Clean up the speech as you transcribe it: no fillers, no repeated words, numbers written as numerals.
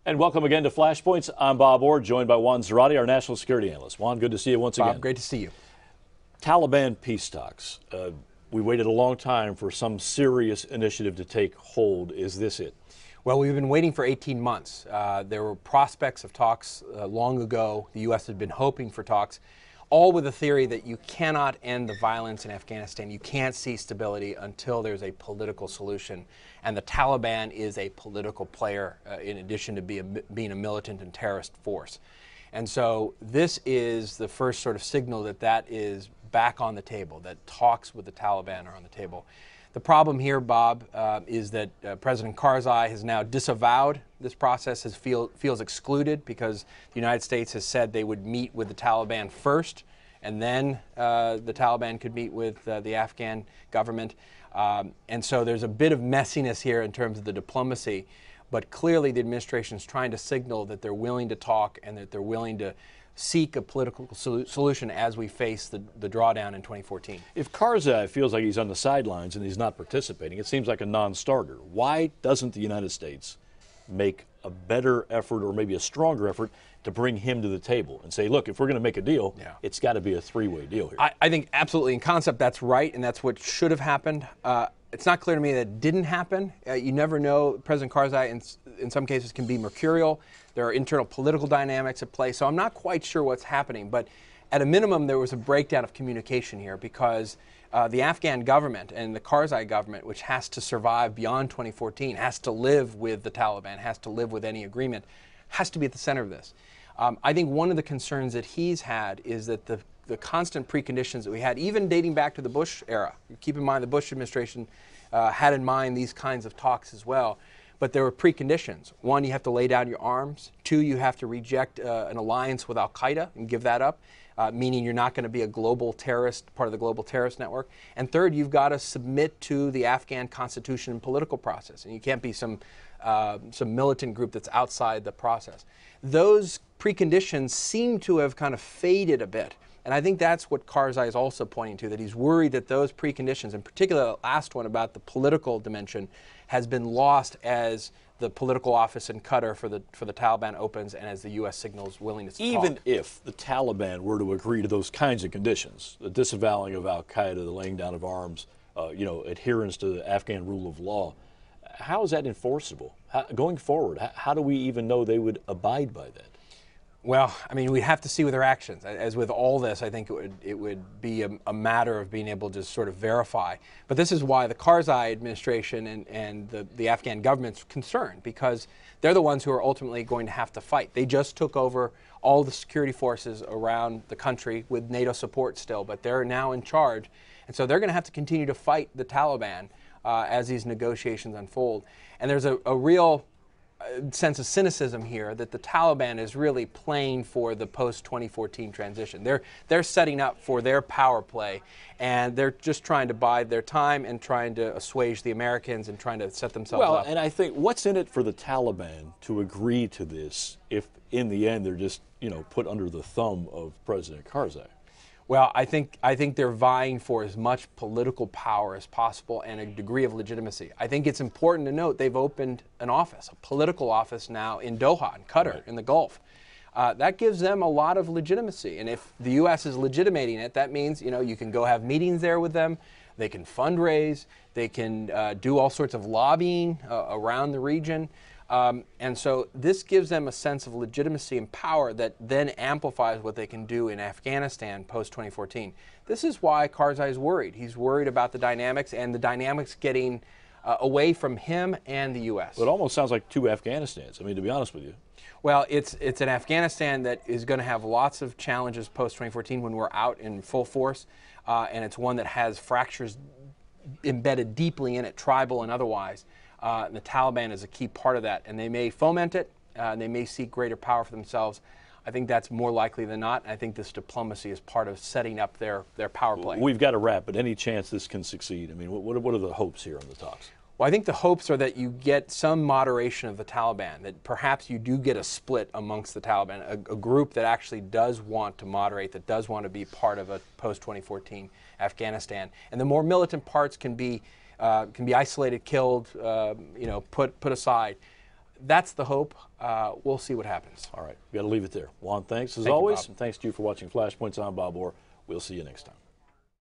And welcome again to Flashpoints. I'm Bob Orr, joined by Juan Zarate, our national security analyst. Juan, good to see you once again. Bob, great to see you. Taliban peace talks. We waited a long time for some serious initiative to take hold. Is this it? Well, we've been waiting for 18 months. There were prospects of talks long ago. The U.S. had been hoping for talks, all with the theory that you cannot end the violence in Afghanistan. You can't see stability until there's a political solution. And the Taliban is a political player in addition to being a militant and terrorist force. And so this is the first sort of signal that that is back on the table, that talks with the Taliban are on the table. The problem here, Bob, is that President Karzai has now disavowed this process, feels excluded because the United States has said they would meet with the Taliban first, and then the Taliban could meet with the Afghan government. And so there's a bit of messiness here in terms of the diplomacy, but clearly the administration is trying to signal that they're willing to talk and that they're willing to seek a political solution as we face the drawdown in 2014. If Karzai feels like he's on the sidelines and he's not participating, it seems like a non-starter. Why doesn't the United States make a better effort or maybe a stronger effort to bring him to the table and say, look, if we're going to make a deal, it's got to be a three-way deal here? I think absolutely in concept that's right, and that's what should have happened. It's not clear to me that it didn't happen. You never know. President Karzai, in some cases, can be mercurial. There are internal political dynamics at play, so I'm not quite sure what's happening. But at a minimum, there was a breakdown of communication here because the Afghan government and the Karzai government, which has to survive beyond 2014, has to live with the Taliban, has to live with any agreement, has to be at the center of this. I think one of the concerns that he's had is that the constant preconditions that we had, even dating back to the Bush era. Keep in mind the Bush administration had in mind these kinds of talks as well. But there were preconditions. One, you have to lay down your arms. Two, you have to reject an alliance with al-Qaeda and give that up, meaning you're not going to be a global terrorist, part of the global terrorist network. And third, you've got to submit to the Afghan constitution and political process. And you can't be some militant group that's outside the process. Those preconditions seem to have kind of faded a bit. And I think that's what Karzai is also pointing to, that he's worried that those preconditions, in particular the last one about the political dimension, has been lost as the political office in Qatar for the Taliban opens and as the U.S. signals willingness to Even talk. if the Taliban were to agree to those kinds of conditions, the disavowing of al-Qaeda, the laying down of arms, adherence to the Afghan rule of law, how is that enforceable? Going forward, how do we even know they would abide by that? Well, I mean, we'd have to see with their actions. As with all this, I think it would be a matter of being able to sort of verify. But this is why the Karzai administration and the Afghan government's concerned, because they're the ones who are ultimately going to have to fight. They just took over all the security forces around the country with NATO support still, but they're now in charge. And so they're going to have to continue to fight the Taliban as these negotiations unfold. And there's a real sense of cynicism here that the Taliban is really playing for the post-2014 transition. They're setting up for their power play, and they're just trying to bide their time and trying to assuage the Americans and trying to set themselves up. Well, and I think what's in it for the Taliban to agree to this if in the end they're just, put under the thumb of President Karzai? Well, I think they're vying for as much political power as possible and a degree of legitimacy. I think it's important to note they've opened an office, a political office now in Doha, in Qatar, right, in the Gulf. That gives them a lot of legitimacy. And if the U.S. is legitimating it, that means, you can go have meetings there with them. They can fundraise. They can do all sorts of lobbying around the region. And so this gives them a sense of legitimacy and power that then amplifies what they can do in Afghanistan post-2014. This is why Karzai is worried. He's worried about the dynamics and the dynamics getting away from him and the U.S. It almost sounds like two Afghanistans, to be honest with you. Well, it's an Afghanistan that is going to have lots of challenges post-2014 when we're out in full force, and it's one that has fractures embedded deeply in it, tribal and otherwise. The Taliban is a key part of that, and they may foment it, and they may seek greater power for themselves. I think that's more likely than not. I think this diplomacy is part of setting up their power play. We've got to wrap, but any chance this can succeed? What are the hopes here on the talks? Well, I think the hopes are that you get some moderation of the Taliban, that perhaps you do get a split amongst the Taliban, a group that actually does want to moderate, that does want to be part of a post-2014 Afghanistan. And the more militant parts can be isolated, killed, put aside. that's the hope. We'll see what happens. All right, we got to leave it there. Juan, thanks as Thank you, always, Bob. and thanks to you for watching Flashpoints. I'm Bob Orr. We'll see you next time.